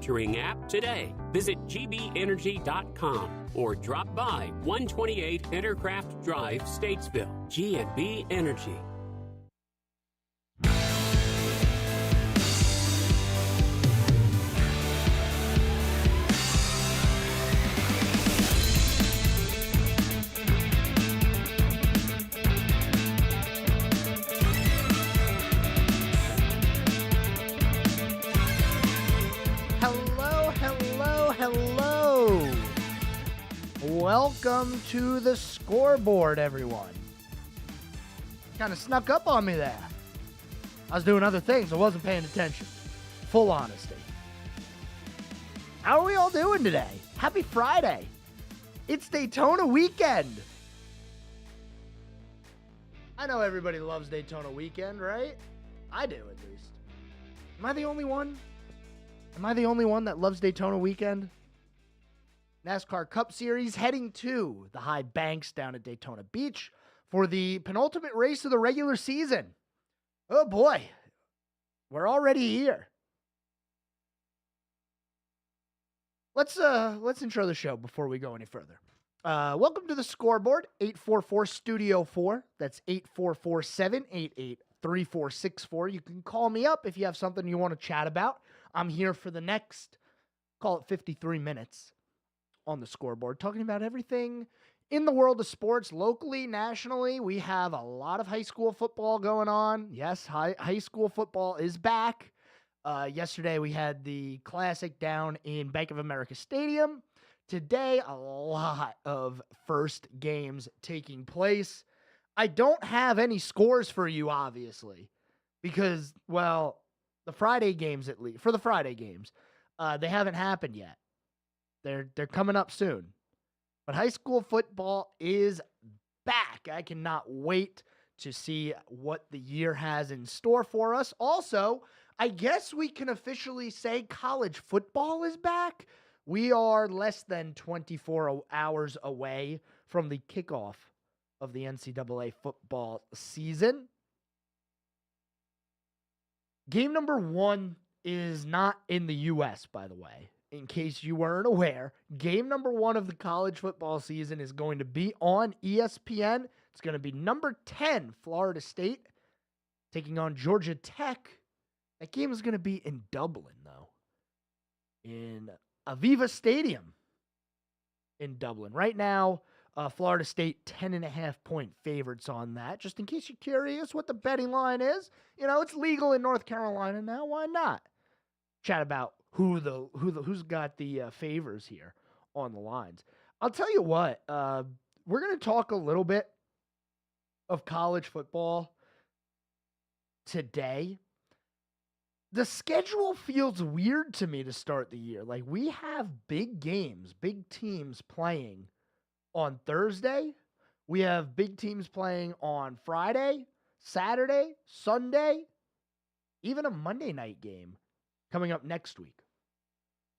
monitoring app today. Visit gbenergy.com or drop by 128 Intercraft Drive, Statesville. G&B Energy. Welcome to the Scoreboard, everyone. Kind of snuck up on me there. I was doing other things. I wasn't paying attention. Full honesty. How are we all doing today? Happy Friday. It's Daytona weekend. I know everybody loves Daytona weekend, right? I do, at least. Am I the only one? Am I the only one that loves Daytona weekend? NASCAR Cup Series heading to the high banks down at Daytona Beach for the penultimate race of the regular season. Oh boy, we're already here. Let's intro the show before we go any further. Welcome to the Scoreboard, 844 Studio 4. That's 844-788-3464. You can call me up if you have something you want to chat about. I'm here for the next, call it 53 minutes. On the Scoreboard, talking about everything in the world of sports, locally, nationally. We have a lot of high school football going on. Yes, high school football is back. Yesterday, we had the Classic down in Bank of America Stadium. Today, a lot of first games taking place. I don't have any scores for you, obviously, because, well, the Friday games, at least, for the Friday games, they haven't happened yet. They're coming up soon. But high school football is back. I cannot wait to see what the year has in store for us. Also, I guess we can officially say college football is back. We are less than 24 hours away from the kickoff of the NCAA football season. Game number 1 is not in the U.S., by the way. In case you weren't aware, game number 1 of the college football season is going to be on ESPN. It's going to be number 10, Florida State, taking on Georgia Tech. That game is going to be in Dublin, though, in Aviva Stadium in Dublin. Right now, Florida State 10.5-point favorites on that. Just in case you're curious what the betting line is, you know, it's legal in North Carolina now. Why not? Chat about who's got the favors here on the lines. I'll tell you what, we're going to talk a little bit of college football today. The schedule feels weird to me to start the year. Like, we have big games, big teams playing on Thursday. We have big teams playing on Friday, Saturday, Sunday, even a Monday night game coming up next week.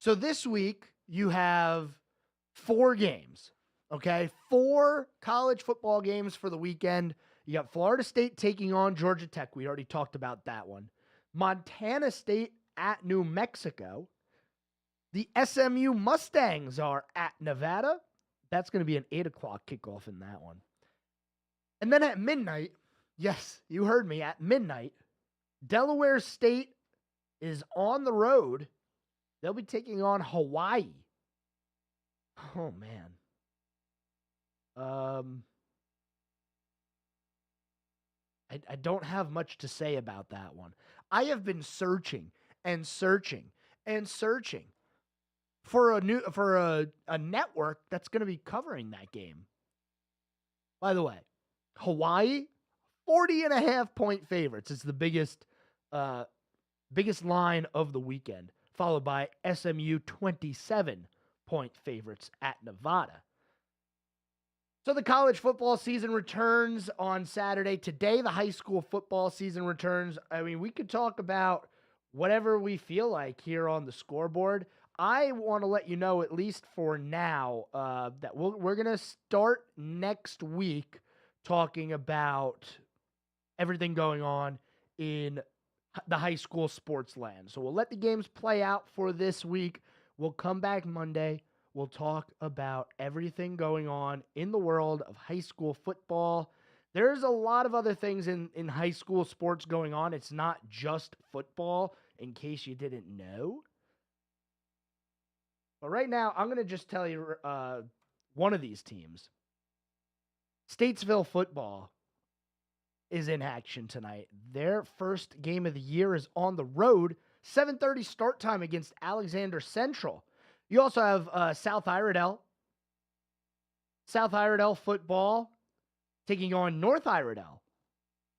So this week, you have 4 games, okay? 4 college football games for the weekend. You got Florida State taking on Georgia Tech. We already talked about that one. Montana State at New Mexico. The SMU Mustangs are at Nevada. That's going to be an 8 o'clock kickoff in that one. And then at midnight, yes, you heard me, at midnight, Delaware State is on the road. They'll be taking on Hawaii. Oh, man. I don't have much to say about that one. I have been searching and searching and searching for a network that's going to be covering that game. By the way, Hawaii, 40.5-point favorites. It's the biggest line of the weekend, followed by SMU 27-point favorites at Nevada. So the college football season returns on Saturday. Today, the high school football season returns. I mean, we could talk about whatever we feel like here on the Scoreboard. I want to let you know, at least for now, that we're going to start next week talking about everything going on in the high school sports land. So we'll let the games play out for this week. We'll come back Monday. We'll talk about everything going on in the world of high school football. There's a lot of other things in high school sports going on. It's not just football, in case you didn't know. But right now, I'm going to just tell you one of these teams. Statesville football is in action tonight. Their first game of the year is on the road. 7:30 start time against Alexander Central. You also have South Iredell. South Iredell football taking on North Iredell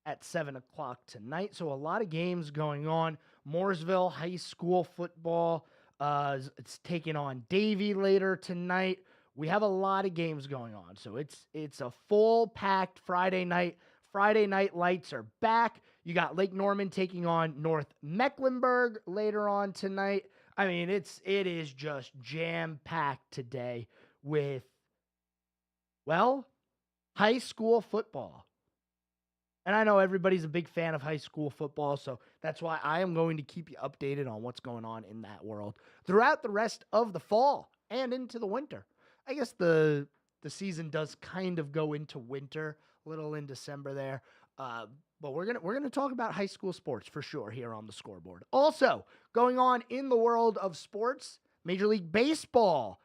at 7 o'clock tonight. So a lot of games going on. Mooresville High School football. It's taking on Davie later tonight. We have a lot of games going on. So it's a full-packed Friday night. Friday night lights are back. You got Lake Norman taking on North Mecklenburg later on tonight. I mean, it is just jam-packed today with, well, high school football. And I know everybody's a big fan of high school football, so that's why I am going to keep you updated on what's going on in that world throughout the rest of the fall and into the winter. I guess the season does kind of go into winter, a little in December there. But we're gonna talk about high school sports for sure here on the Scoreboard. Also, going on in the world of sports, Major League Baseball.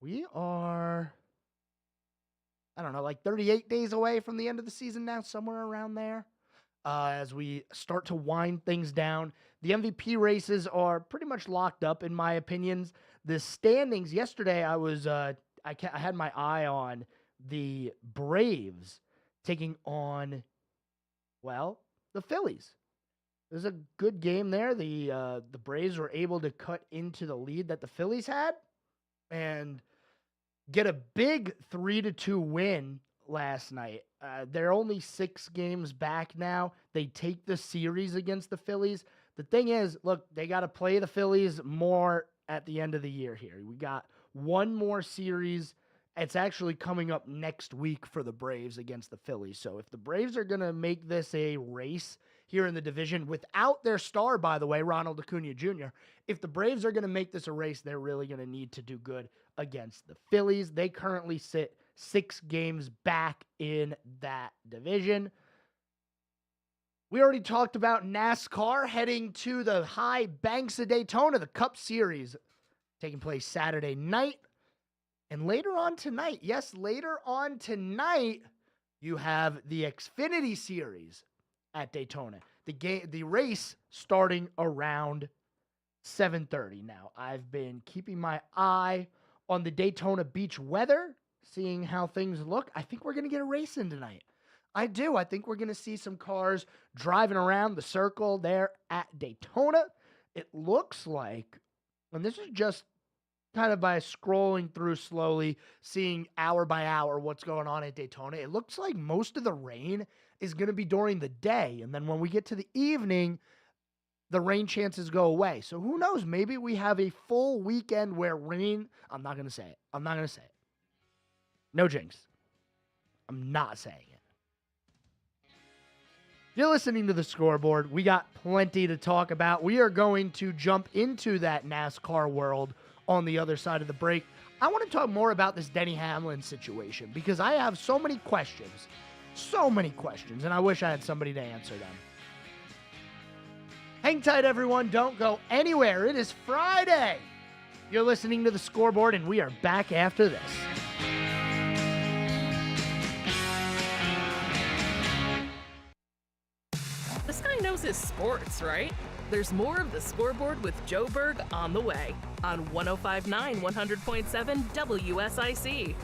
We are, I don't know, like 38 days away from the end of the season now, somewhere around there. As we start to wind things down, the MVP races are pretty much locked up, in my opinions. The standings yesterday, I had my eye on the Braves taking on, well, the Phillies. It was a good game there. The Braves were able to cut into the lead that the Phillies had and get a big 3-2 win last night. They're only 6 games back now. They take the series against the Phillies. The thing is, look, they got to play the Phillies more at the end of the year here. We got one more series. It's actually coming up next week for the Braves against the Phillies. So if the Braves are going to make this a race here in the division without their star, by the way, Ronald Acuna Jr., if the Braves are going to make this a race, they're really going to need to do good against the Phillies. They currently sit 6 games back in that division. We already talked about NASCAR heading to the high banks of Daytona, the Cup Series taking place Saturday night. And later on tonight, yes, later on tonight, you have the Xfinity Series at Daytona. The race starting around 7:30. Now, I've been keeping my eye on the Daytona Beach weather, seeing how things look. I think we're going to get a race in tonight. I do. I think we're going to see some cars driving around the circle there at Daytona. It looks like, and this is just kind of by scrolling through slowly, seeing hour by hour what's going on at Daytona, it looks like most of the rain is going to be during the day. And then when we get to the evening, the rain chances go away. So who knows? Maybe we have a full weekend where rain, I'm not going to say it. No jinx. I'm not saying it. You're listening to the Scoreboard. We got plenty to talk about. We are going to jump into that NASCAR world on the other side of the break. I want to talk more about this Denny Hamlin situation because I have so many questions, and I wish I had somebody to answer them. Hang tight, everyone. Don't go anywhere. It is Friday. You're listening to the Scoreboard, and we are back after this. This guy knows his sports, right? There's more of the Scoreboard with Joe Berg on the way on 105.9 100.7 WSIC.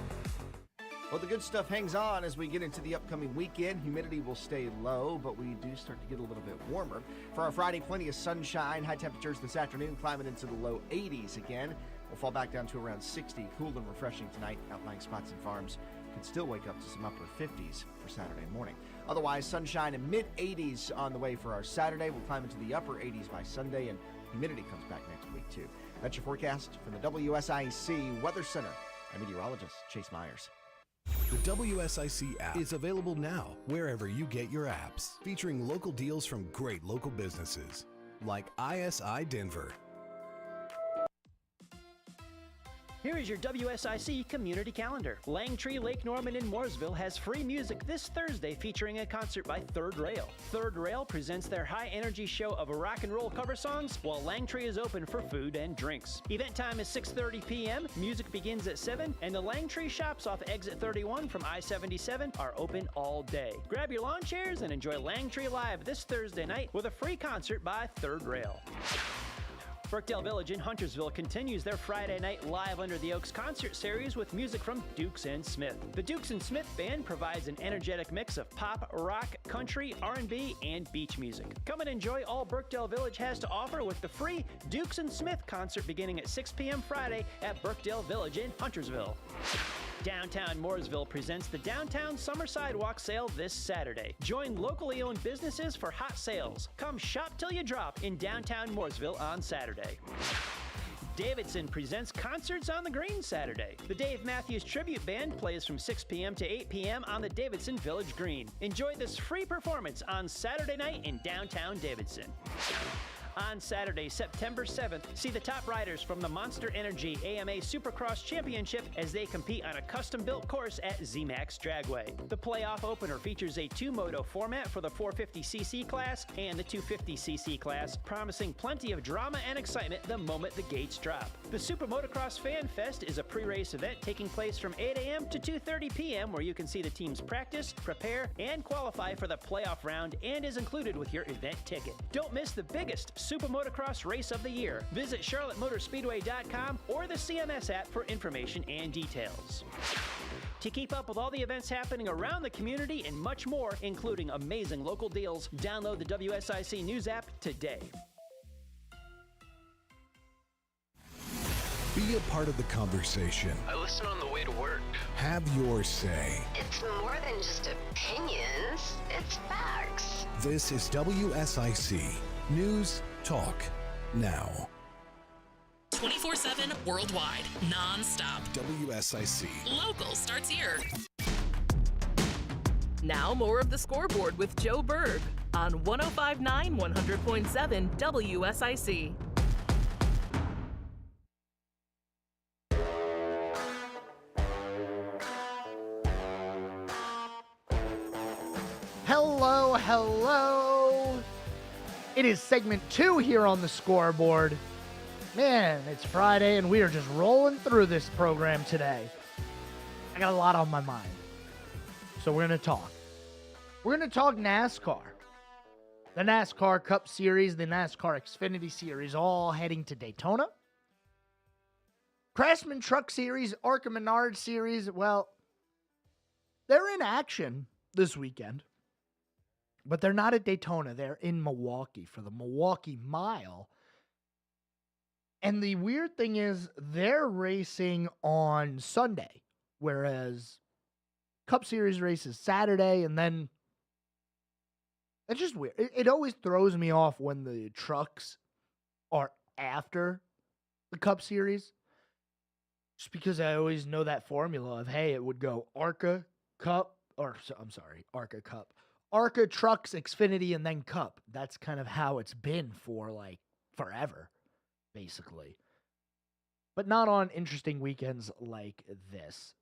Well, the good stuff hangs on as we get into the upcoming weekend. Humidity will stay low, but we do start to get a little bit warmer. For our Friday, plenty of sunshine. High temperatures this afternoon climbing into the low 80s again. We'll fall back down to around 60. Cool and refreshing tonight. Outlying spots and farms could still wake up to some upper 50s for Saturday morning. Otherwise, sunshine and mid-80s on the way for our Saturday. We'll climb into the upper 80s by Sunday, and humidity comes back next week, too. That's your forecast from the WSIC Weather Center. I'm meteorologist Chase Myers. The WSIC app is available now wherever you get your apps, featuring local deals from great local businesses like ISI Denver. Here is your WSIC community calendar. Langtree, Lake Norman, and Mooresville has free music this Thursday featuring a concert by Third Rail. Third Rail presents their high-energy show of rock and roll cover songs, while Langtree is open for food and drinks. Event time is 6:30 p.m., music begins at 7, and the Langtree shops off Exit 31 from I-77 are open all day. Grab your lawn chairs and enjoy Langtree Live this Thursday night with a free concert by Third Rail. Birkdale Village in Huntersville continues their Friday night Live Under the Oaks concert series with music from Dukes and Smith. The Dukes and Smith Band provides an energetic mix of pop, rock, country, R&B, and beach music. Come and enjoy all Birkdale Village has to offer with the free Dukes and Smith concert beginning at 6 p.m. Friday at Birkdale Village in Huntersville. Downtown Mooresville presents the Downtown Summer Sidewalk Sale this Saturday. Join locally owned businesses for hot sales. Come shop till you drop in downtown Mooresville on Saturday. Davidson presents Concerts on the Green Saturday. The Dave Matthews Tribute Band plays from 6 p.m. to 8 p.m. on the Davidson Village Green. Enjoy this free performance on Saturday night in downtown Davidson. On Saturday, September 7th, see the top riders from the Monster Energy AMA Supercross Championship as they compete on a custom-built course at ZMAX Dragway. The playoff opener features a two-moto format for the 450cc class and the 250cc class, promising plenty of drama and excitement the moment the gates drop. The Super Motocross Fan Fest is a pre-race event taking place from 8 a.m. to 2:30 p.m. where you can see the teams practice, prepare, and qualify for the playoff round and is included with your event ticket. Don't miss the biggest Super Motocross race of the year. Visit CharlotteMotorspeedway.com or the CMS app for information and details. To keep up with all the events happening around the community and much more, including amazing local deals, download the WSIC News app today. Be a part of the conversation. I listen on the way to work. Have your say. It's more than just opinions, it's facts. This is WSIC News Talk Now. 24/7 worldwide, non-stop. WSIC. Local starts here. Now more of the Scoreboard with Joe Berg on 105.9 100.7 WSIC. Hello. It is segment 2 here on the Scoreboard. Man, it's Friday and we are just rolling through this program today. I got a lot on my mind. So we're going to talk. We're going to talk NASCAR. The NASCAR Cup Series, the NASCAR Xfinity Series, all heading to Daytona. Craftsman Truck Series, ARCA Menard Series, well, they're in action this weekend. But they're not at Daytona. They're in Milwaukee for the Milwaukee Mile. And the weird thing is they're racing on Sunday, whereas Cup Series race is Saturday, and then it's just weird. It always throws me off when the trucks are after the Cup Series, just because I always know that formula of, hey, it would go ARCA, Cup, ARCA Cup. ARCA, Trucks, Xfinity, and then Cup. That's kind of how it's been for, like, forever, basically. But not on interesting weekends like this.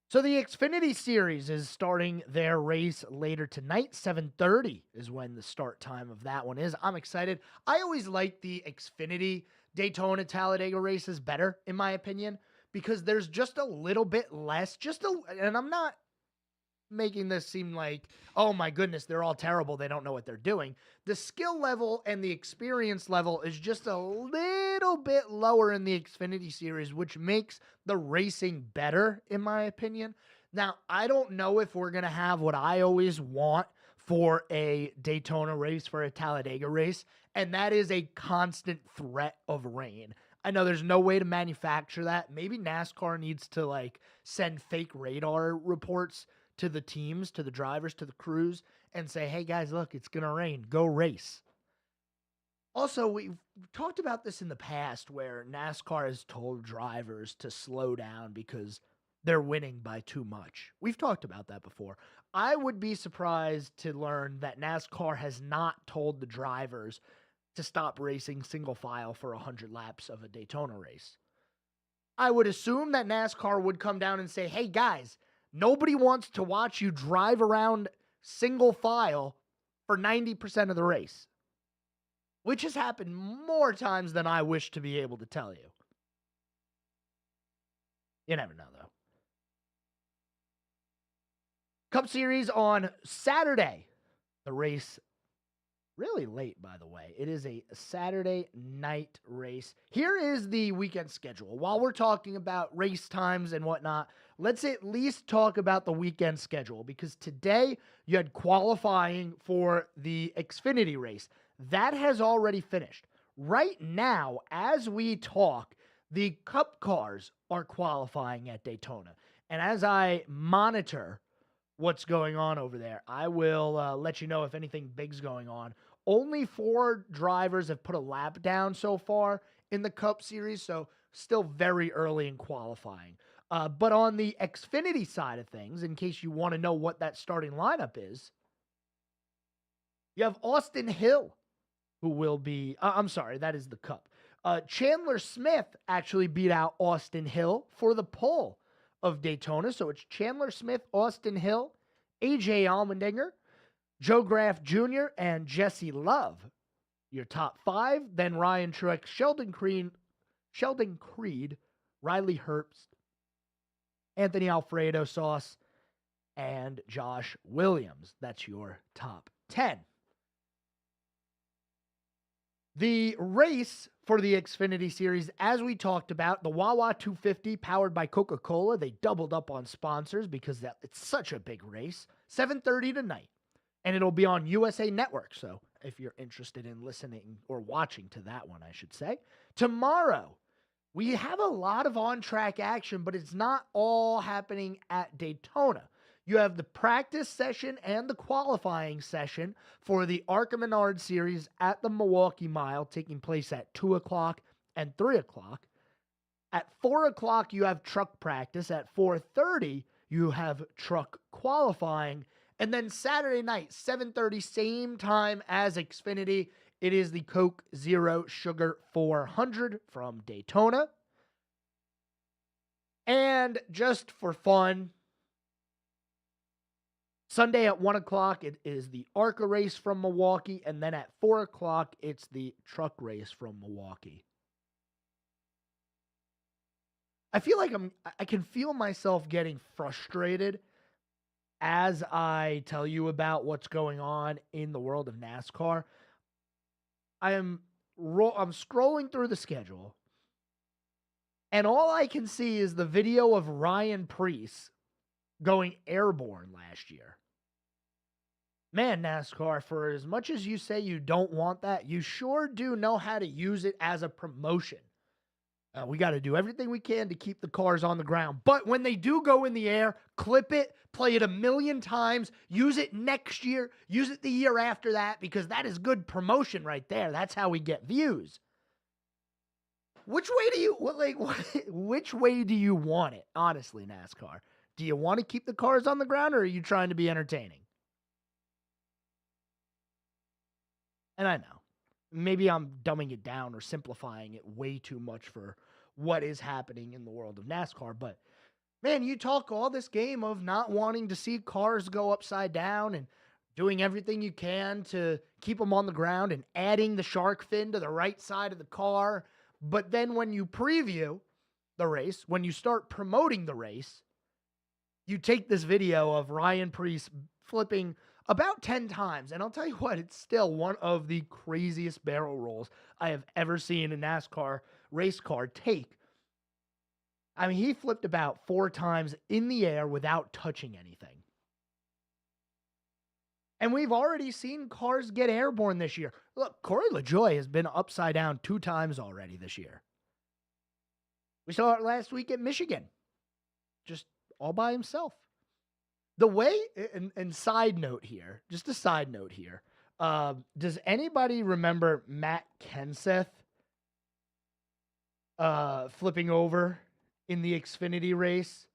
So the Xfinity Series is starting their race later tonight. 7:30 is when the start time of that one is. I'm excited. I always like the Xfinity Daytona Talladega races better, in my opinion, because there's just a little bit less, and I'm not making this seem like, oh my goodness, they're all terrible, they don't know what they're doing. The skill level and the experience level is just a little bit lower in the Xfinity Series, which makes the racing better, in my opinion. Now, I don't know if we're going to have what I always want for a Daytona race, for a Talladega race, and that is a constant threat of rain. I know there's no way to manufacture that. Maybe NASCAR needs to, like, send fake radar reports to the teams, to the drivers, to the crews, and say, hey guys, look, it's going to rain. Go race. Also, we've talked about this in the past where NASCAR has told drivers to slow down because they're winning by too much. We've talked about that before. I would be surprised to learn that NASCAR has not told the drivers to stop racing single file for 100 laps of a Daytona race. I would assume that NASCAR would come down and say, hey guys, nobody wants to watch you drive around single file for 90% of the race, which has happened more times than I wish to be able to tell you. You never know, though. Cup Series on Saturday. The race really late, by the way. It is a Saturday night race. Here is the weekend schedule. While we're talking about race times and whatnot, let's at least talk about the weekend schedule, because today you had qualifying for the Xfinity race. That has already finished. Right now, as we talk, the Cup cars are qualifying at Daytona. And as I monitor what's going on over there, I will let you know if anything big's going on. Only 4 drivers have put a lap down so far in the Cup Series, so still very early in qualifying. But on the Xfinity side of things, in case you want to know what that starting lineup is, you have Austin Hill, who will be, I'm sorry, that is the Cup. Chandler Smith actually beat out Austin Hill for the pole of Daytona. So it's Chandler Smith, Austin Hill, AJ Allmendinger, Joe Graff Jr., and Jesse Love. Your top 5. Then Ryan Truex, Sheldon Creed, Riley Herbst, Anthony Alfredo Sauce, and Josh Williams. That's your top 10. The race for the Xfinity Series, as we talked about, the Wawa 250 powered by Coca-Cola. They doubled up on sponsors because it's such a big race. 7:30 tonight. And it'll be on USA Network. So if you're interested in listening or watching to that one, I should say. Tomorrow, we have a lot of on-track action, but it's not all happening at Daytona. You have the practice session and the qualifying session for the ARCA Menard Series at the Milwaukee Mile, taking place at 2 o'clock and 3 o'clock. At 4 o'clock, you have truck practice. At 4:30, you have truck qualifying. And then Saturday night, 7:30, same time as Xfinity, it is the Coke Zero Sugar 400 from Daytona. And just for fun, Sunday at 1 o'clock, it is the ARCA race from Milwaukee. And then at 4 o'clock, it's the truck race from Milwaukee. I feel like I can feel myself getting frustrated as I tell you about what's going on in the world of NASCAR. I'm scrolling through the schedule, and all I can see is the video of Ryan Preece going airborne last year. Man, NASCAR, for as much as you say you don't want that, you sure do know how to use it as a promotion. We got to do everything we can to keep the cars on the ground. But when they do go in the air, clip it, play it 1,000,000 times, use it next year, use it the year after that, because that is good promotion right there. That's how we get views. Which way do you want it, honestly, NASCAR? Do you want to keep the cars on the ground, or are you trying to be entertaining? And I know, maybe I'm dumbing it down or simplifying it way too much for what is happening in the world of NASCAR. But, man, you talk all this game of not wanting to see cars go upside down and doing everything you can to keep them on the ground and adding the shark fin to the right side of the car. But then when you preview the race, when you start promoting the race, you take this video of Ryan Preece flipping about 10 times. And I'll tell you what, it's still one of the craziest barrel rolls I have ever seen a NASCAR race car take. I mean, he flipped about 4 times in the air without touching anything. And we've already seen cars get airborne this year. Look, Corey LaJoie has been upside down 2 times already this year. We saw it last week at Michigan, just all by himself. The way, and side note here, just a side note here, does anybody remember Matt Kenseth flipping over in the Xfinity race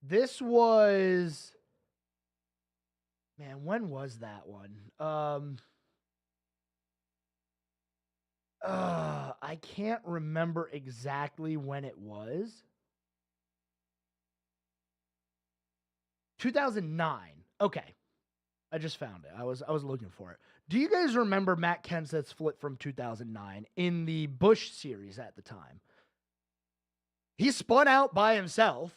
This was, man, when was that one? I can't remember exactly when it was. 2009. Okay. I just found it. I was looking for it. Do you guys remember Matt Kenseth's flip from 2009 in the Busch series at the time? He spun out by himself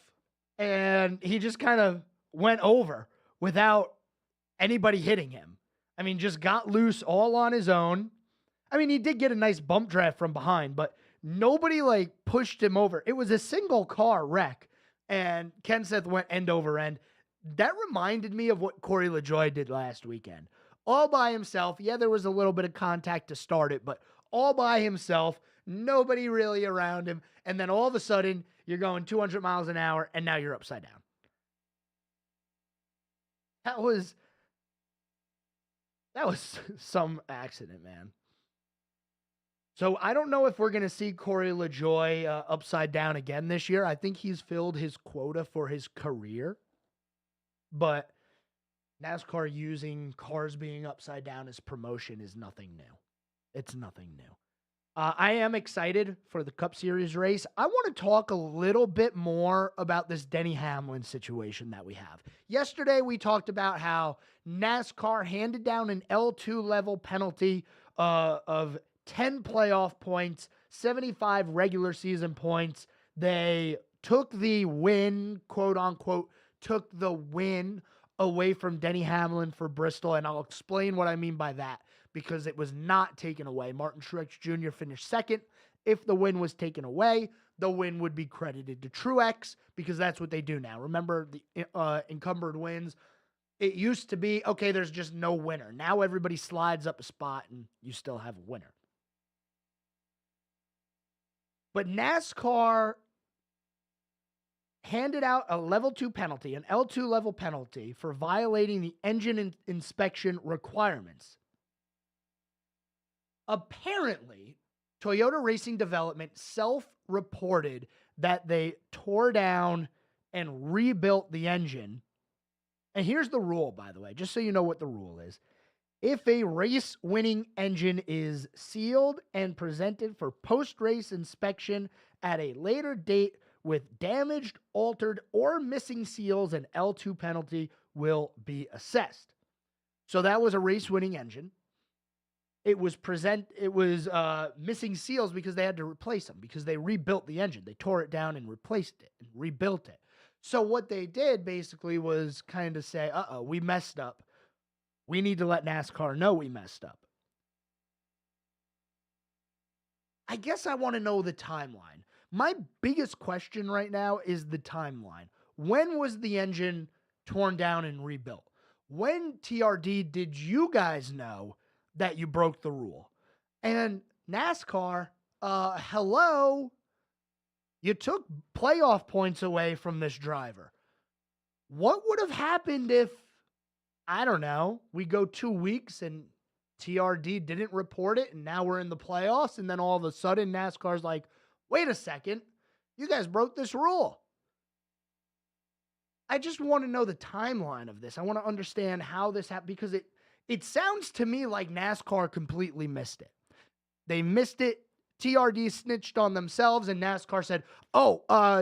and he just kind of went over without anybody hitting him. I mean, just got loose all on his own. I mean, he did get a nice bump draft from behind, but nobody pushed him over. It was a single car wreck, and Kenseth went end over end. That reminded me of what Corey LaJoie did last weekend. All by himself. Yeah, there was a little bit of contact to start it, but all by himself, nobody really around him. And then all of a sudden, you're going 200 miles an hour, and now you're upside down. That was some accident, man. So I don't know if we're going to see Corey LaJoie upside down again this year. I think he's filled his quota for his career. But NASCAR using cars being upside down as promotion is nothing new. It's nothing new. I am excited for the Cup Series race. I want to talk a little bit more about this Denny Hamlin situation that we have. Yesterday, we talked about how NASCAR handed down an L2 level penalty of 10 playoff points, 75 regular season points. They took the win, quote unquote, took the win away from Denny Hamlin for Bristol, and I'll explain what I mean by that, because it was not taken away. Martin Truex Jr. finished second. If the win was taken away, the win would be credited to Truex, because that's what they do now. Remember the encumbered wins? It used to be, okay, there's just no winner. Now everybody slides up a spot, and you still have a winner. But NASCAR handed out a level 2 penalty, an L2 level penalty, for violating the engine inspection requirements. Apparently, Toyota Racing Development self-reported that they tore down and rebuilt the engine. And here's the rule, by the way, just so you know what the rule is. If a race-winning engine is sealed and presented for post-race inspection at a later date with damaged, altered, or missing seals, an L2 penalty will be assessed. So that was a race-winning engine. It was missing seals because they had to replace them, because they rebuilt the engine. They tore it down and replaced it and rebuilt it. So what they did basically was kind of say, we messed up. We need to let NASCAR know we messed up. I guess I want to know the timeline. My biggest question right now is the timeline. When was the engine torn down and rebuilt? When, TRD, did you guys know that you broke the rule? And NASCAR, hello, you took playoff points away from this driver. What would have happened if, I don't know, we go 2 weeks and TRD didn't report it and now we're in the playoffs, and then all of a sudden NASCAR's like, wait a second, you guys broke this rule. I just want to know the timeline of this. I want to understand how this happened, because it sounds to me like NASCAR completely missed it. They missed it. TRD snitched on themselves, and NASCAR said,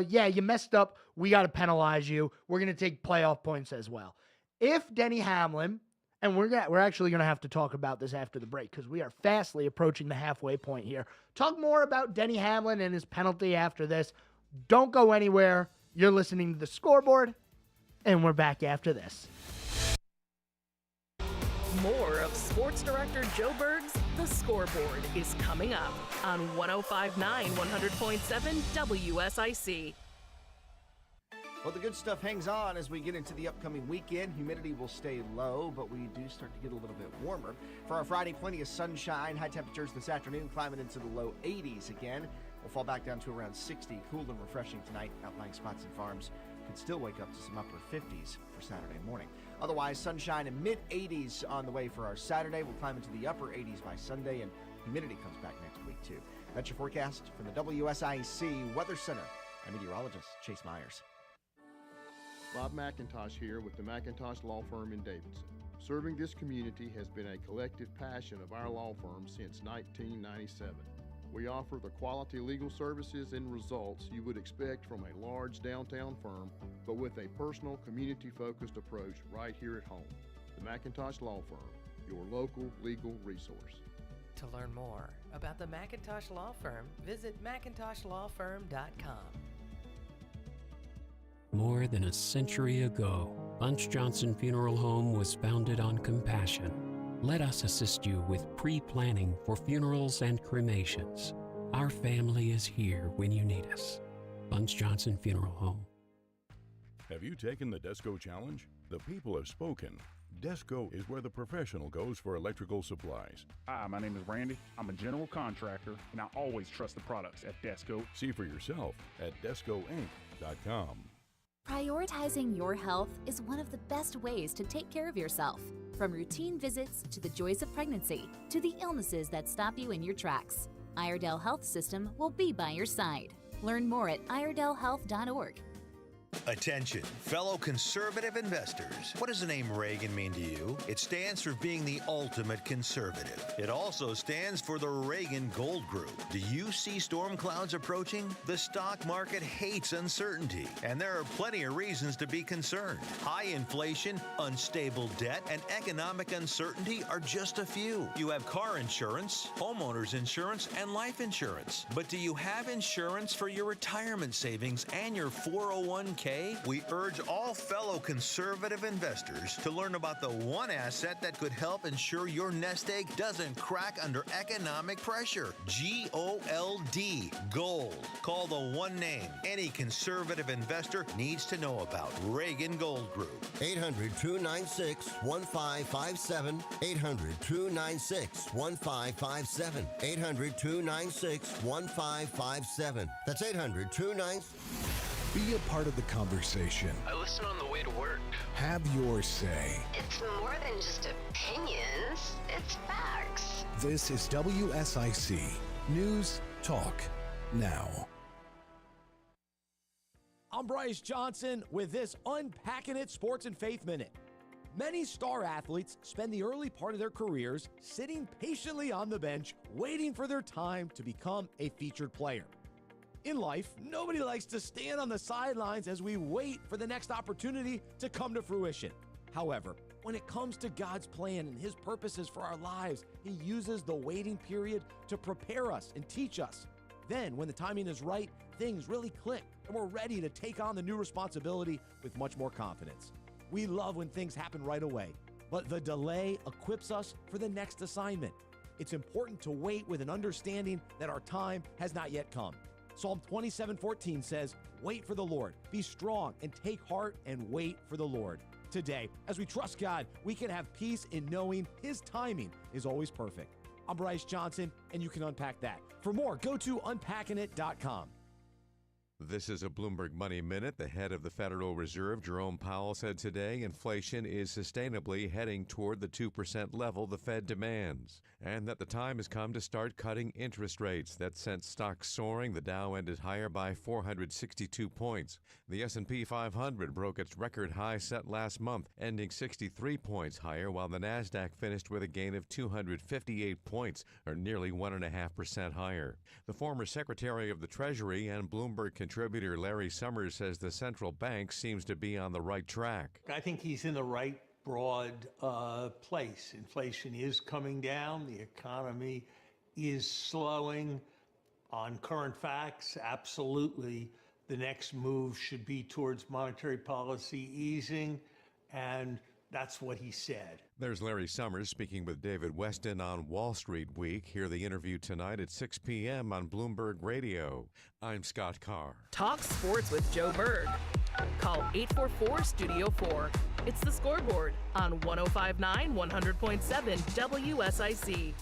yeah, you messed up. We got to penalize you. We're going to take playoff points as well. If Denny Hamlin, and we're actually going to have to talk about this after the break, because we are fastly approaching the halfway point here. Talk more about Denny Hamlin and his penalty after this. Don't go anywhere. You're listening to The Scoreboard, and we're back after this. More of Sports Director Joe Berg's The Scoreboard is coming up on 105.9 100.7 WSIC. Well, the good stuff hangs on as we get into the upcoming weekend. Humidity will stay low, but we do start to get a little bit warmer. For our Friday, plenty of sunshine. High temperatures this afternoon, climbing into the low 80s again. We'll fall back down to around 60. Cool and refreshing tonight. Outlying spots and farms could still wake up to some upper 50s for Saturday morning. Otherwise, sunshine and mid-80s on the way for our Saturday. We'll climb into the upper 80s by Sunday, and humidity comes back next week, too. That's your forecast from the WSIC Weather Center. I'm meteorologist Chase Myers. Bob McIntosh here with the McIntosh Law Firm in Davidson. Serving this community has been a collective passion of our law firm since 1997. We offer the quality legal services and results you would expect from a large downtown firm, but with a personal, community-focused approach right here at home. The McIntosh Law Firm, your local legal resource. To learn more about the McIntosh Law Firm, visit McIntoshLawFirm.com. More than a century ago, Bunch Johnson Funeral Home was founded on compassion. Let us assist you with pre-planning for funerals and cremations. Our family is here when you need us. Bunch Johnson Funeral Home. Have you taken the Desco Challenge? The people have spoken. Desco is where the professional goes for electrical supplies. Hi, my name is Randy. I'm a general contractor, and I always trust the products at Desco. See for yourself at DescoInc.com. Prioritizing your health is one of the best ways to take care of yourself. From routine visits to the joys of pregnancy to the illnesses that stop you in your tracks, Iredell Health System will be by your side. Learn more at iredellhealth.org. Attention, fellow conservative investors. What does the name Reagan mean to you? It stands for being the ultimate conservative. It also stands for the Reagan Gold Group. Do you see storm clouds approaching? The stock market hates uncertainty, and there are plenty of reasons to be concerned. High inflation, unstable debt, and economic uncertainty are just a few. You have car insurance, homeowners insurance, and life insurance. But do you have insurance for your retirement savings and your 401k? We urge all fellow conservative investors to learn about the one asset that could help ensure your nest egg doesn't crack under economic pressure. G-O-L-D, gold. Call the one name any conservative investor needs to know about. Reagan Gold Group. 800-296-1557. 800-296-1557. 800-296-1557. That's 800-296. Be a part of the conversation. I listen on the way to work. Have your say. It's more than just opinions, it's facts. This is WSIC News Talk Now. I'm Bryce Johnson with this Unpacking It Sports and Faith Minute. Many star athletes spend the early part of their careers sitting patiently on the bench, waiting for their time to become a featured player. In life, nobody likes to stand on the sidelines as we wait for the next opportunity to come to fruition. However, when it comes to God's plan and His purposes for our lives, He uses the waiting period to prepare us and teach us. Then, when the timing is right, things really click and we're ready to take on the new responsibility with much more confidence. We love when things happen right away, but the delay equips us for the next assignment. It's important to wait with an understanding that our time has not yet come. Psalm 27:14 says, "Wait for the Lord, be strong and take heart and wait for the Lord." Today, as we trust God, we can have peace in knowing His timing is always perfect. I'm Bryce Johnson, and you can unpack that. For more, go to unpackingit.com. This is a Bloomberg Money Minute. The head of the Federal Reserve, Jerome Powell, said today inflation is sustainably heading toward the 2% level the Fed demands, and that the time has come to start cutting interest rates. That sent stocks soaring. The Dow ended higher by 462 points. The S&P 500 broke its record high set last month, ending 63 points higher, while the Nasdaq finished with a gain of 258 points, or nearly 1.5% higher. The former Secretary of the Treasury and Bloomberg contributor Larry Summers says the central bank seems to be on the right track. I think he's in the right broad place. Inflation is coming down. The economy is slowing. On current facts, absolutely, the next move should be towards monetary policy easing, and that's what he said. There's Larry Summers speaking with David Weston on Wall Street Week. Hear the interview tonight at 6 p.m. on Bloomberg Radio. I'm Scott Carr. Talk sports with Joe Berg. Call 844-STUDIO-4. It's the Scoreboard on 105.9, 100.7 WSIC.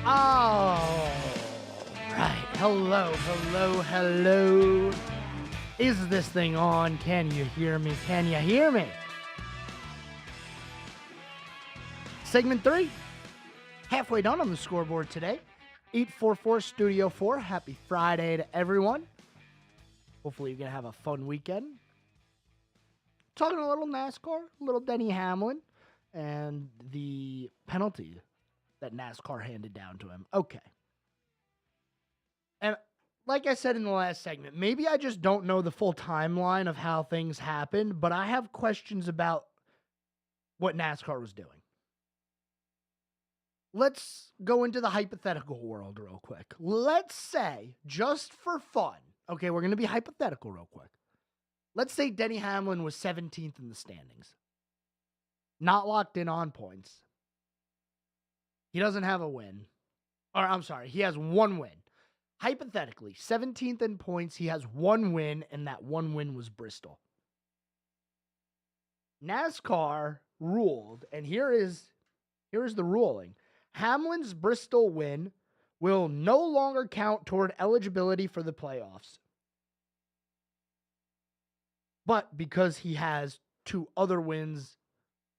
All right. Hello. Is this thing on? Can you hear me? Segment 3, halfway done on the scoreboard today. 844 Studio 4. Happy Friday to everyone. Hopefully you're going to have a fun weekend. Talking a little NASCAR, a little Denny Hamlin, and the penalty that NASCAR handed down to him. Okay. And like I said in the last segment, maybe I just don't know the full timeline of how things happened, but I have questions about what NASCAR was doing. Let's go into the hypothetical world real quick. Let's say, just for fun, okay, we're going to be hypothetical real quick. Let's say Denny Hamlin was 17th in the standings. Not locked in on points. He doesn't have a win. Or, I'm sorry, he has one win. Hypothetically, 17th in points, he has one win, and that one win was Bristol. NASCAR ruled, and here is the ruling. Hamlin's Bristol win will no longer count toward eligibility for the playoffs. But because he has two other wins,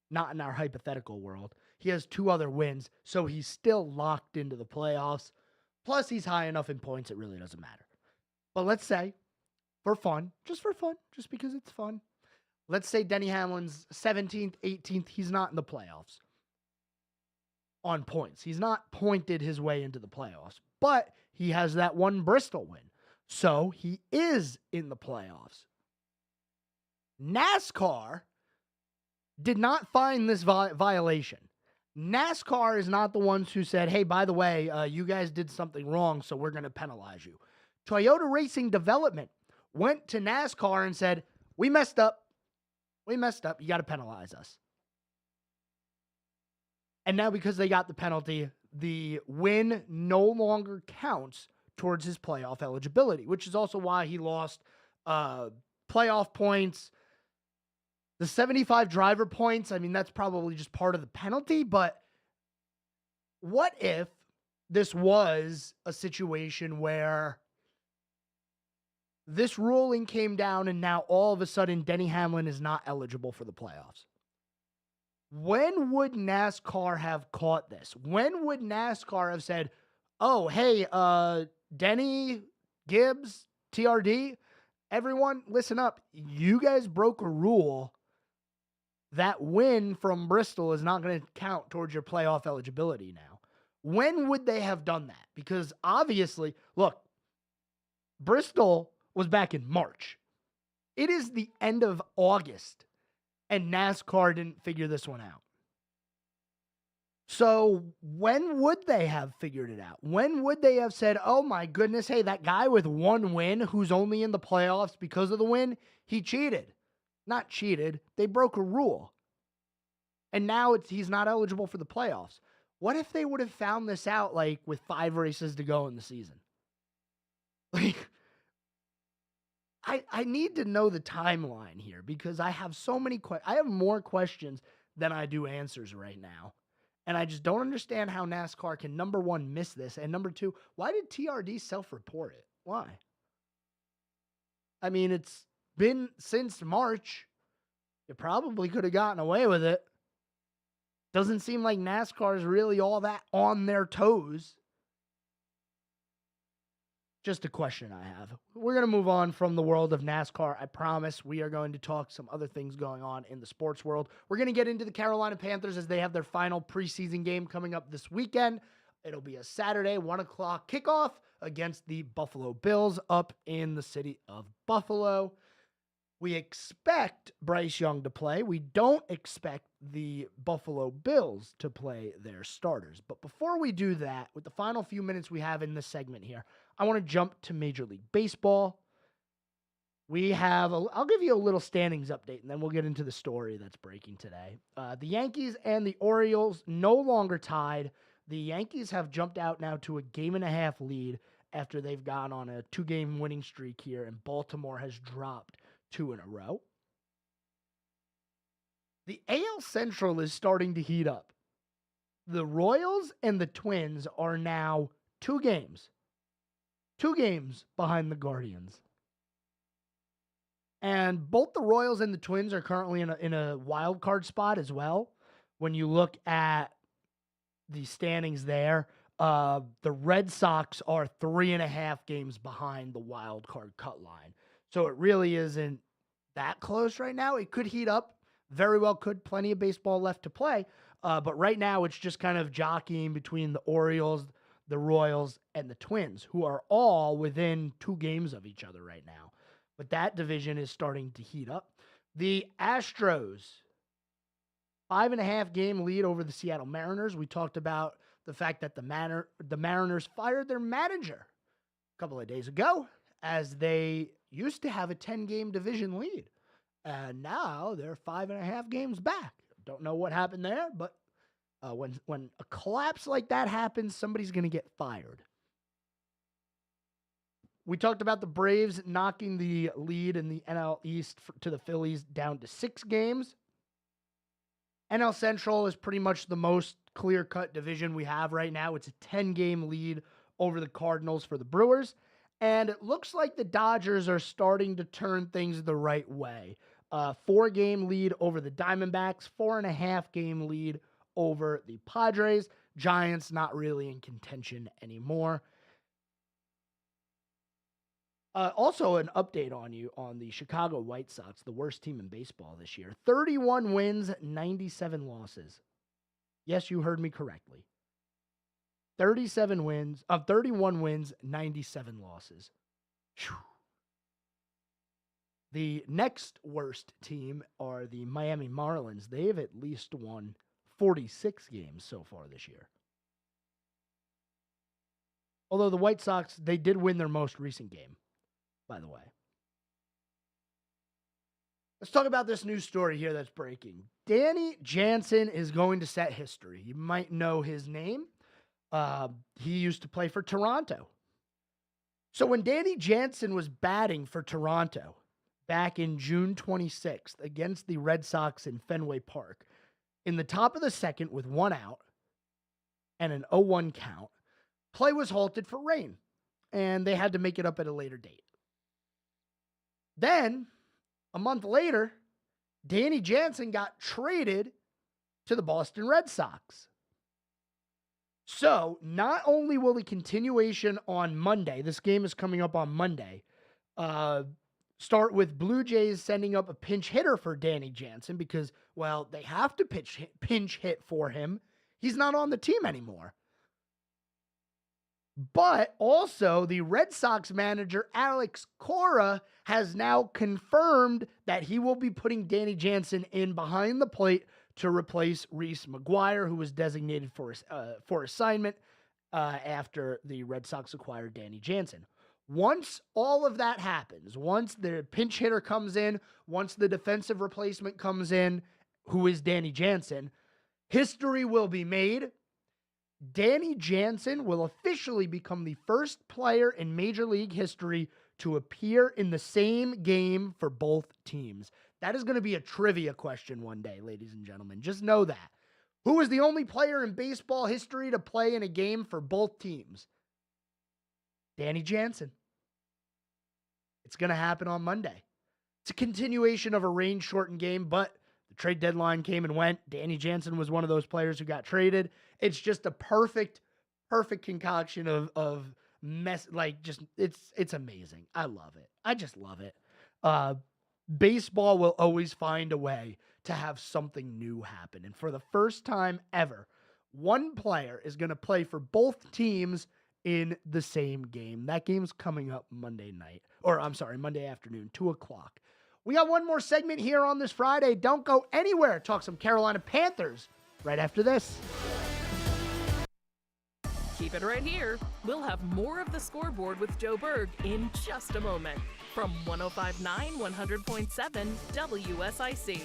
not in our hypothetical world, he has two other wins, so he's still locked into the playoffs. Plus, he's high enough in points, it really doesn't matter. But let's say, for fun, just because it's fun, let's say Denny Hamlin's 17th, 18th, he's not in the playoffs on points. He's not pointed his way into the playoffs, but he has that one Bristol win. So he is in the playoffs. NASCAR did not find this violation. NASCAR is not the ones who said, hey, by the way, you guys did something wrong, so we're going to penalize you. Toyota Racing Development went to NASCAR and said, we messed up. You got to penalize us. And now because they got the penalty, the win no longer counts towards his playoff eligibility, which is also why he lost playoff points. The 75 driver points, I mean, that's probably just part of the penalty, but what if this was a situation where this ruling came down and now all of a sudden Denny Hamlin is not eligible for the playoffs? When would NASCAR have caught this? When would NASCAR have said, oh, hey, Denny, Gibbs, TRD, everyone, listen up. You guys broke a rule. That win from Bristol is not going to count towards your playoff eligibility now. When would they have done that? Because obviously, look, Bristol was back in March. It is the end of August, and NASCAR didn't figure this one out. So when would they have figured it out? When would they have said, oh my goodness, hey, that guy with one win who's only in the playoffs because of the win, he cheated. Not cheated. They broke a rule. And now he's not eligible for the playoffs. What if they would have found this out like with 5 races to go in the season? Like, I need to know the timeline here because I have so many I have more questions than I do answers right now. And I just don't understand how NASCAR can, number one, miss this. And number two, why did TRD self-report it? Why? I mean, it's been since March. You probably could have gotten away with it. Doesn't seem like NASCAR is really all that on their toes. Just a question I have. We're going to move on from the world of NASCAR. I promise we are going to talk some other things going on in the sports world. We're going to get into the Carolina Panthers as they have their final preseason game coming up this weekend. It'll be a Saturday, 1 o'clock kickoff against the Buffalo Bills up in the city of Buffalo. We expect Bryce Young to play. We don't expect the Buffalo Bills to play their starters. But before we do that, with the final few minutes we have in this segment here, I want to jump to Major League Baseball. I'll give you a little standings update, and then we'll get into the story that's breaking today. The Yankees and the Orioles no longer tied. The Yankees have jumped out now to a 1.5 lead after they've gone on a 2-game winning streak here, and Baltimore has dropped 2 in a row. The AL Central is starting to heat up. The Royals and the Twins are now 2 games behind the Guardians. And both the Royals and the Twins are currently in a wild card spot as well. When you look at the standings there. The Red Sox are 3.5 games behind the wild card cut line. So it really isn't that close right now. It could heat up. Very well could. Plenty of baseball left to play. But right now it's just kind of jockeying between the Orioles, the Royals, and the Twins, who are all within 2 games of each other right now. But that division is starting to heat up. The Astros, 5.5 game lead over the Seattle Mariners. We talked about the fact that the Mariners fired their manager a couple of days ago, as they used to have a 10-game division lead. And now they're 5.5 games back. Don't know what happened there, but when a collapse like that happens, somebody's going to get fired. We talked about the Braves knocking the lead in the NL East to the Phillies down to 6 games. NL Central is pretty much the most clear-cut division we have right now. It's a 10-game lead over the Cardinals for the Brewers. And it looks like the Dodgers are starting to turn things the right way. 4-game lead over the Diamondbacks, 4.5-game lead over the Padres. Giants not really in contention anymore. Also, an update on the Chicago White Sox, the worst team in baseball this year. 31 wins, 97 losses. Yes, you heard me correctly. 31 wins, 97 losses. Whew. The next worst team are the Miami Marlins. They've at least won 46 games so far this year. Although the White Sox, they did win their most recent game, by the way. Let's talk about this news story here that's breaking. Danny Jansen is going to set history. You might know his name. He used to play for Toronto. So when Danny Jansen was batting for Toronto back in June 26th against the Red Sox in Fenway Park, in the top of the second with 1 out and an 0-1 count, play was halted for rain, and they had to make it up at a later date. Then, a month later, Danny Jansen got traded to the Boston Red Sox. So, not only will the continuation on Monday, this game is coming up on Monday, start with Blue Jays sending up a pinch hitter for Danny Jansen because, well, they have to pinch hit for him. He's not on the team anymore. But also, the Red Sox manager, Alex Cora, has now confirmed that he will be putting Danny Jansen in behind the plate to replace Reese McGuire, who was designated for assignment after the Red Sox acquired Danny Jansen. Once all of that happens, once the pinch hitter comes in, once the defensive replacement comes in, who is Danny Jansen, history will be made. Danny Jansen will officially become the first player in Major League history to appear in the same game for both teams. That is going to be a trivia question one day, ladies and gentlemen. Just know that. Who is the only player in baseball history to play in a game for both teams? Danny Jansen. It's going to happen on Monday. It's a continuation of a rain-shortened game, but the trade deadline came and went. Danny Jansen was one of those players who got traded. It's just a perfect concoction of mess. Like, just, it's amazing. I love it. I just love it. Baseball will always find a way to have something new happen. And for the first time ever, one player is going to play for both teams in the same game. That game's coming up Monday afternoon, 2 o'clock. We got one more segment here on this Friday. Don't go anywhere. Talk some Carolina Panthers right after this. Keep it right here. We'll have more of the Scoreboard with Joe Berg in just a moment from 105.9 100.7 WSIC.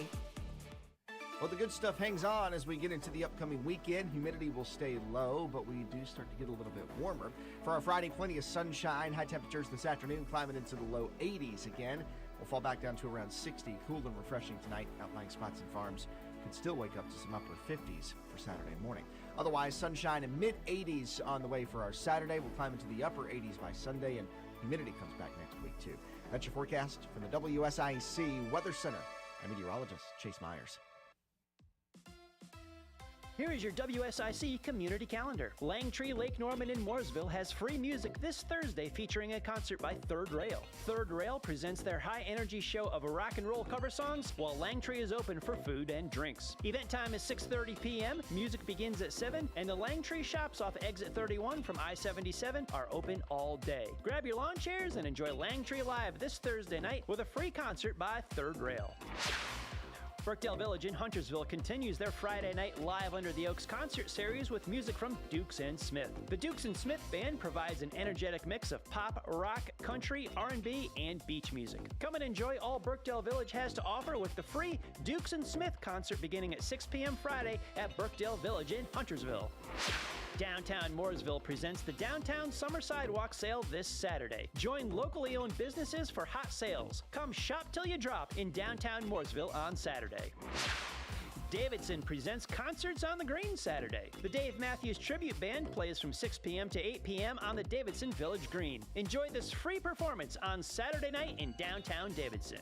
Well, the good stuff hangs on as we get into the upcoming weekend. Humidity will stay low, but we do start to get a little bit warmer. For our Friday, plenty of sunshine. High temperatures this afternoon, climbing into the low 80s again. We'll fall back down to around 60. Cool and refreshing tonight. Outlying spots and farms could still wake up to some upper 50s for Saturday morning. Otherwise, sunshine and mid-80s on the way for our Saturday. We'll climb into the upper 80s by Sunday, and humidity comes back next week, too. That's your forecast from the WSIC Weather Center. I'm meteorologist Chase Myers. Here is your WSIC community calendar. Langtree, Lake Norman, and Mooresville has free music this Thursday featuring a concert by Third Rail. Third Rail presents their high-energy show of rock and roll cover songs, while Langtree is open for food and drinks. Event time is 6:30 p.m., music begins at 7, and the Langtree shops off exit 31 from I-77 are open all day. Grab your lawn chairs and enjoy Langtree Live this Thursday night with a free concert by Third Rail. Brookdale Village in Huntersville continues their Friday night Live Under the Oaks concert series with music from Dukes and Smith. The Dukes and Smith Band provides an energetic mix of pop, rock, country, R&B, and beach music. Come and enjoy all Brookdale Village has to offer with the free Dukes and Smith concert beginning at 6 p.m. Friday at Brookdale Village in Huntersville. Downtown Mooresville presents the Downtown Summer Sidewalk Sale this Saturday. Join locally owned businesses for hot sales. Come shop till you drop in downtown Mooresville on Saturday. Davidson presents Concerts on the Green Saturday. The Dave Matthews Tribute Band plays from 6 p.m. to 8 p.m. on the Davidson Village Green. Enjoy this free performance on Saturday night in downtown Davidson.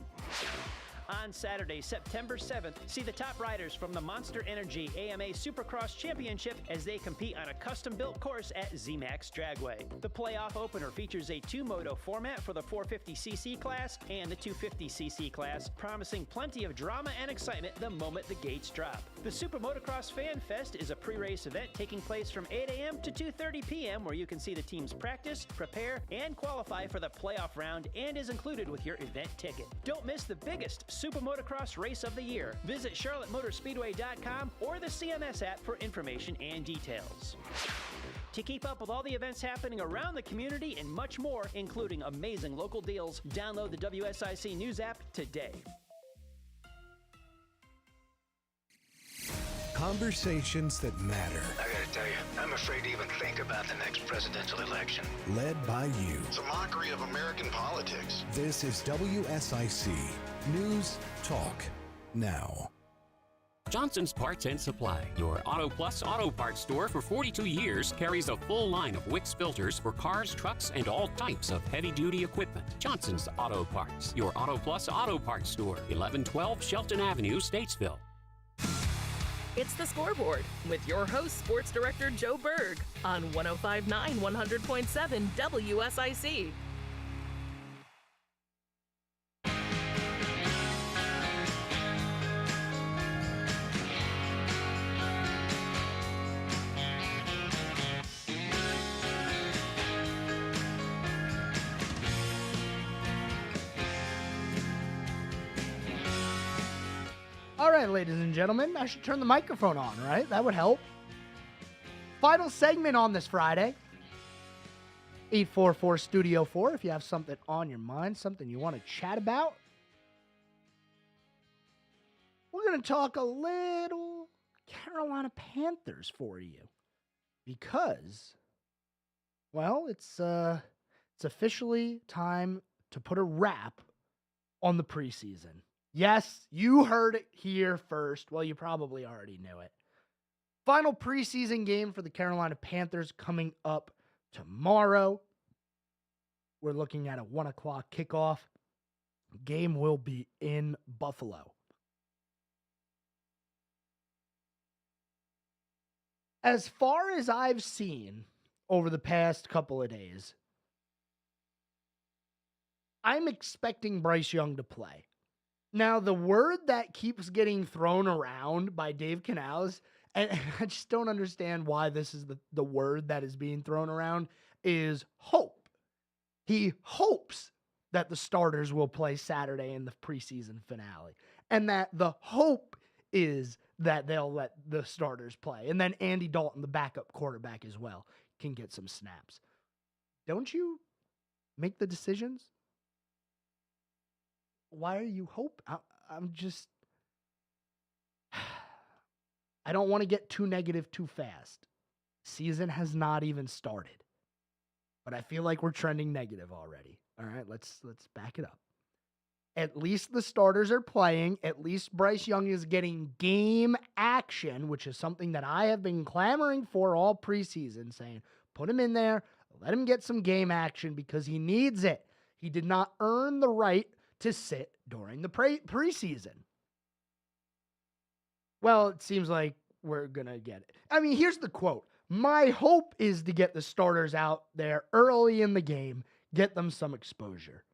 On Saturday, September 7th, see the top riders from the Monster Energy AMA Supercross Championship as they compete on a custom-built course at ZMAX Dragway. The playoff opener features a two-moto format for the 450cc class and the 250cc class, promising plenty of drama and excitement the moment the gates drop. The Super Motocross Fan Fest is a pre-race event taking place from 8 a.m. to 2:30 p.m. where you can see the teams practice, prepare, and qualify for the playoff round and is included with your event ticket. Don't miss the biggest Super Motocross race of the year. Visit CharlotteMotorspeedway.com or the CMS app for information and details. To keep up with all the events happening around the community and much more, including amazing local deals, download the WSIC News app today. Conversations that matter. I gotta tell you, I'm afraid to even think about the next presidential election. Led by you. It's a mockery of American politics. This is WSIC News Talk Now. Johnson's Parts and Supply, your Auto Plus Auto Parts store for 42 years, carries a full line of Wix filters for cars, trucks, and all types of heavy-duty equipment. Johnson's Auto Parts, your Auto Plus Auto Parts store, 1112 Shelton Avenue, Statesville. It's the Scoreboard with your host, Sports Director Joe Berg on 105.9 100.7 WSIC. All right, ladies and gentlemen, I should turn the microphone on, right? That would help. Final segment on this Friday. 844 Studio 4 if you have something on your mind, something you want to chat about. We're going to talk a little Carolina Panthers for you because, well, it's officially time to put a wrap on the preseason. Yes, you heard it here first. Well, you probably already knew it. Final preseason game for the Carolina Panthers coming up tomorrow. We're looking at a 1 o'clock kickoff. Game will be in Buffalo. As far as I've seen over the past couple of days, I'm expecting Bryce Young to play. Now, the word that keeps getting thrown around by Dave Canales, and I just don't understand why this is the word that is being thrown around, is hope. He hopes that the starters will play Saturday in the preseason finale, and that the hope is that they'll let the starters play. And then Andy Dalton, the backup quarterback as well, can get some snaps. Don't you make the decisions? Why are you hoping? I don't want to get too negative too fast. Season has not even started. But I feel like we're trending negative already. All right, let's back it up. At least the starters are playing. At least Bryce Young is getting game action, which is something that I have been clamoring for all preseason, saying, put him in there, let him get some game action because he needs it. He did not earn the right to sit during the preseason. Well, it seems like we're going to get it. I mean, here's the quote. My hope is to get the starters out there early in the game, get them some exposure.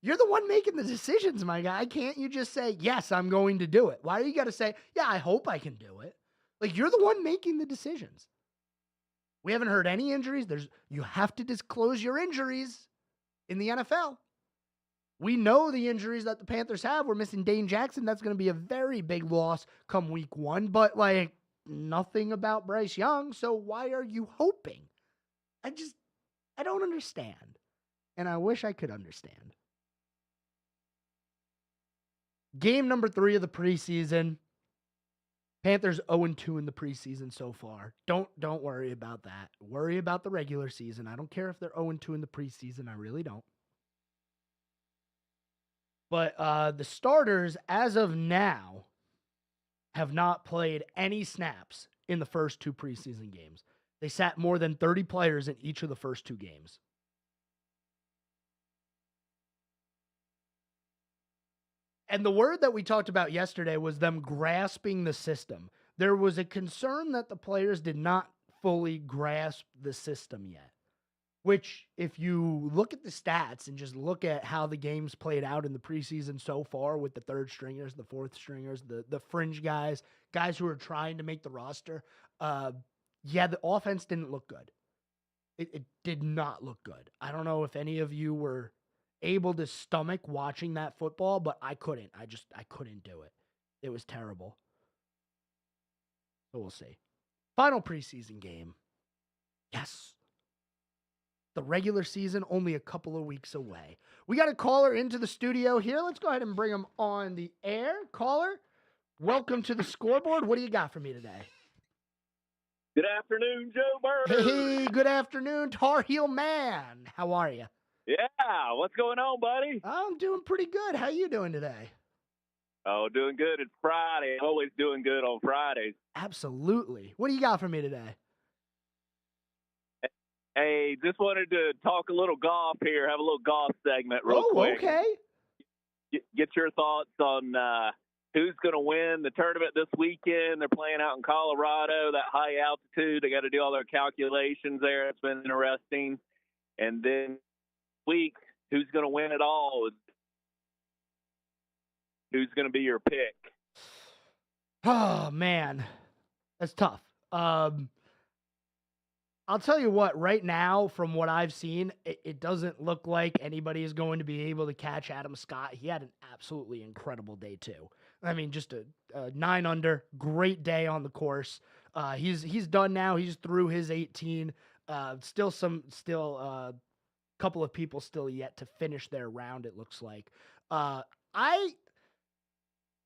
You're the one making the decisions, my guy. Can't you just say, yes, I'm going to do it? Why do you got to say, yeah, I hope I can do it? Like, you're the one making the decisions. We haven't heard any injuries. You have to disclose your injuries in the NFL. We know the injuries that the Panthers have. We're missing Dane Jackson. That's going to be a very big loss come week 1. But, like, nothing about Bryce Young. So why are you hoping? I don't understand. And I wish I could understand. Game number 3 of the preseason. Panthers 0-2 in the preseason so far. Don't worry about that. Worry about the regular season. I don't care if they're 0-2 in the preseason. I really don't. But the starters, as of now, have not played any snaps in the first 2 preseason games. They sat more than 30 players in each of the first 2 games. And the word that we talked about yesterday was them grasping the system. There was a concern that the players did not fully grasp the system yet, which if you look at the stats and just look at how the games played out in the preseason so far with the 3rd stringers, the 4th stringers, the fringe guys who are trying to make the roster, the offense didn't look good. It did not look good. I don't know if any of you were able to stomach watching that football, but I couldn't. I couldn't do it. It was terrible. So we'll see. Final preseason game. Yes. The regular season only a couple of weeks away. We got a caller into the studio here. Let's go ahead and bring him on the air. Caller, welcome to the Scoreboard. What do you got for me today? Good afternoon, Joe Berg. Hey, good afternoon, Tar Heel Man. How are you? Yeah, what's going on, buddy? I'm doing pretty good. How you doing today? Oh, doing good. It's Friday. Always doing good on Fridays. Absolutely. What do you got for me today? Hey, just wanted to talk a little golf here, have a little golf segment real quick. Okay. Get your thoughts on who's going to win the tournament this weekend. They're playing out in Colorado, that high altitude. They got to do all their calculations there. It's been interesting. And then week, who's going to win it all? Who's going to be your pick? Oh, man. That's tough. I'll tell you what, right now, from what I've seen, it doesn't look like anybody is going to be able to catch Adam Scott. He had an absolutely incredible day, too. I mean, just a 9 under, great day on the course. He's done now. He's through his 18. Still couple of people still yet to finish their round, it looks like. I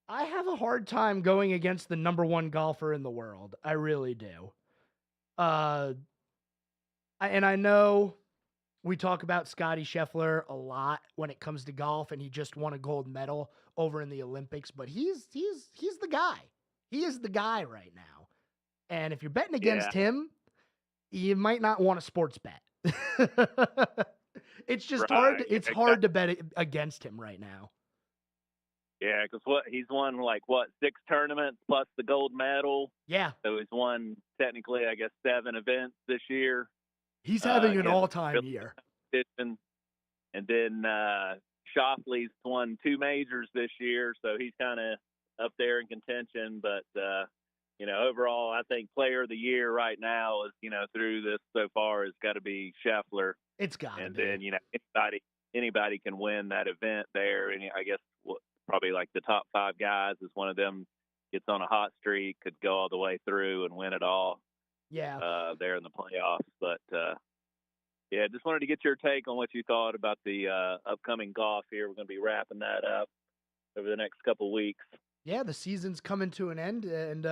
have a hard time going against the number 1 golfer in the world. I really do. And I know we talk about Scottie Scheffler a lot when it comes to golf, and he just won a gold medal over in the Olympics, but he's the guy. He is the guy right now. And if you're betting against him, you might not want a sports bet. It's just hard. It's hard to bet against him right now. Yeah, because he's won 6 tournaments plus the gold medal. Yeah. So he's won technically, I guess, 7 events this year. He's having an all-time year. And then Shoffley's won 2 majors this year, so he's kind of up there in contention. But overall, I think Player of the Year right now is through this so far has got to be Scheffler. It's got to be. And then anybody can win that event there. And I guess probably like the top 5 guys, is one of them gets on a hot streak, could go all the way through and win it all. Yeah. There in the playoffs. But just wanted to get your take on what you thought about the upcoming golf here. We're going to be wrapping that up over the next couple of weeks. Yeah, the season's coming to an end, and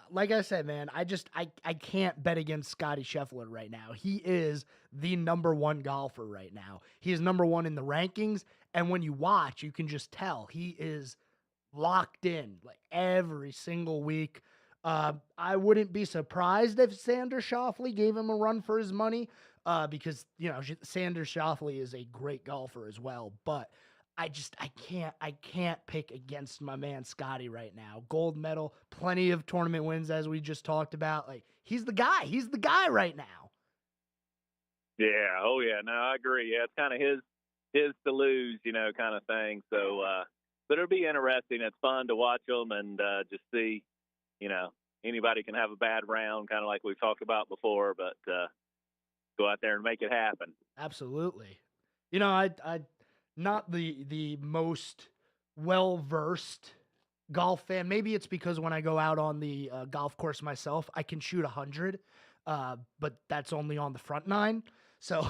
like I said, man, I can't bet against Scottie Scheffler right now. He is the number 1 golfer right now. He is number 1 in the rankings, and when you watch, you can just tell he is locked in like every single week. I wouldn't be surprised if Xander Schauffele gave him a run for his money, because Xander Schauffele is a great golfer as well, but I can't pick against my man Scottie right now. Gold medal, plenty of tournament wins as we just talked about. Like, he's the guy. He's the guy right now. Yeah. Oh yeah. No, I agree. Yeah, it's kind of his to lose, kind of thing. So, but it'll be interesting. It's fun to watch them and just see, anybody can have a bad round, kind of like we've talked about before, but go out there and make it happen. Absolutely. I not the most well-versed golf fan. Maybe it's because when I go out on the golf course myself, I can shoot 100, but that's only on the front nine. So,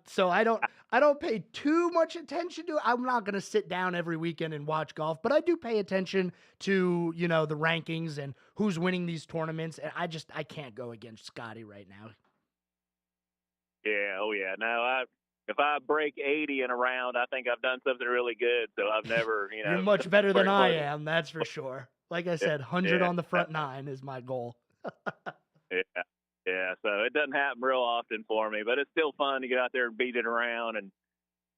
so I don't pay too much attention to it. I'm not going to sit down every weekend and watch golf, but I do pay attention to, the rankings and who's winning these tournaments. And I can't go against Scottie right now. Yeah. Oh yeah. No, if I break 80 in a round, I think I've done something really good. So I've never, You're much better than I am. That's for sure. Like I said, 100 on the front nine is my goal. Yeah. Yeah, so it doesn't happen real often for me, but it's still fun to get out there and beat it around and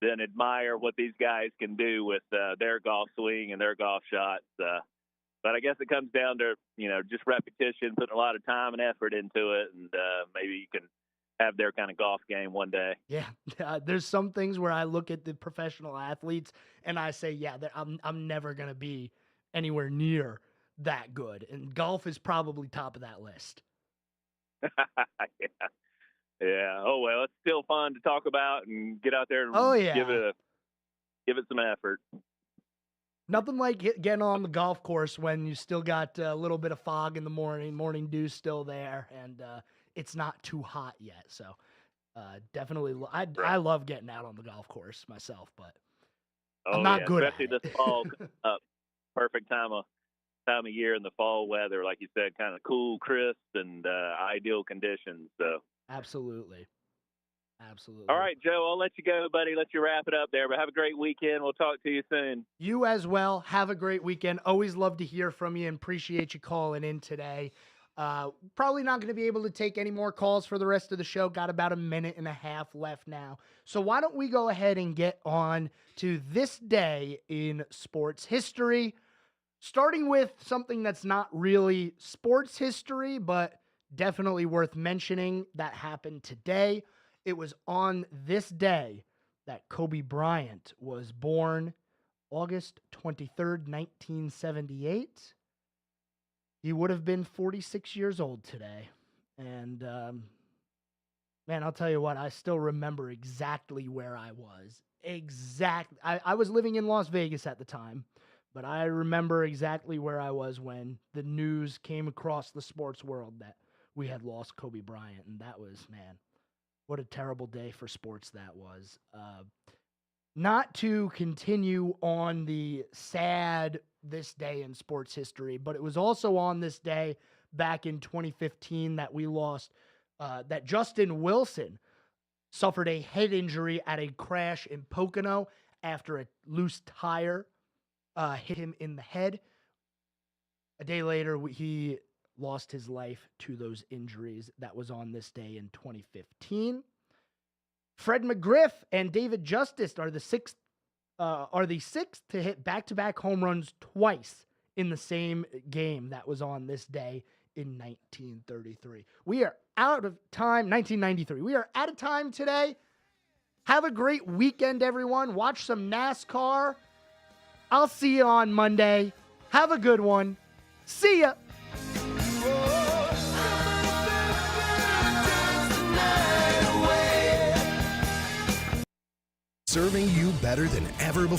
then admire what these guys can do with their golf swing and their golf shots. But I guess it comes down to, just repetition, putting a lot of time and effort into it, and maybe you can have their kind of golf game one day. Yeah, there's some things where I look at the professional athletes and I say, yeah, I'm never going to be anywhere near that good, and golf is probably top of that list. Yeah. Oh well, it's still fun to talk about and get out there and give it some effort. Nothing like getting on the golf course when you still got a little bit of fog in the morning dew still there, and it's not too hot yet. So definitely, I love getting out on the golf course myself, but I'm not good at it. Especially this fall, perfect time of year in the fall weather, like you said, kind of cool, crisp, and ideal conditions. So absolutely. All right, Joe, I'll let you go, buddy. Let you wrap it up there, but have a great weekend. We'll talk to you soon. You as well. Have a great weekend. Always love to hear from you and appreciate you calling in today. Probably not going to be able to take any more calls for the rest of the show. Got about a minute and a half left now. So why don't we go ahead and get on to this day in sports history, starting with something that's not really sports history, but definitely worth mentioning that happened today. It was on this day that Kobe Bryant was born, August 23rd, 1978. He would have been 46 years old today. And, man, I'll tell you what, I still remember exactly where I was. I was living in Las Vegas at the time, but I remember exactly where I was when the news came across the sports world that we had lost Kobe Bryant. And that was, man, what a terrible day for sports that was. Not to continue on the sad this day in sports history, but it was also on this day back in 2015 that we lost, that Justin Wilson suffered a head injury at a crash in Pocono after a loose tire hit him in the head. A day later, he lost his life to those injuries. That was on this day in 2015. Fred McGriff and David Justice are the sixth to hit back-to-back home runs twice in the same game. That was on this day in 1933. We are out of time. 1993. We are out of time today. Have a great weekend, everyone. Watch some NASCAR. I'll see you on Monday. Have a good one. See ya. Serving you better than ever before.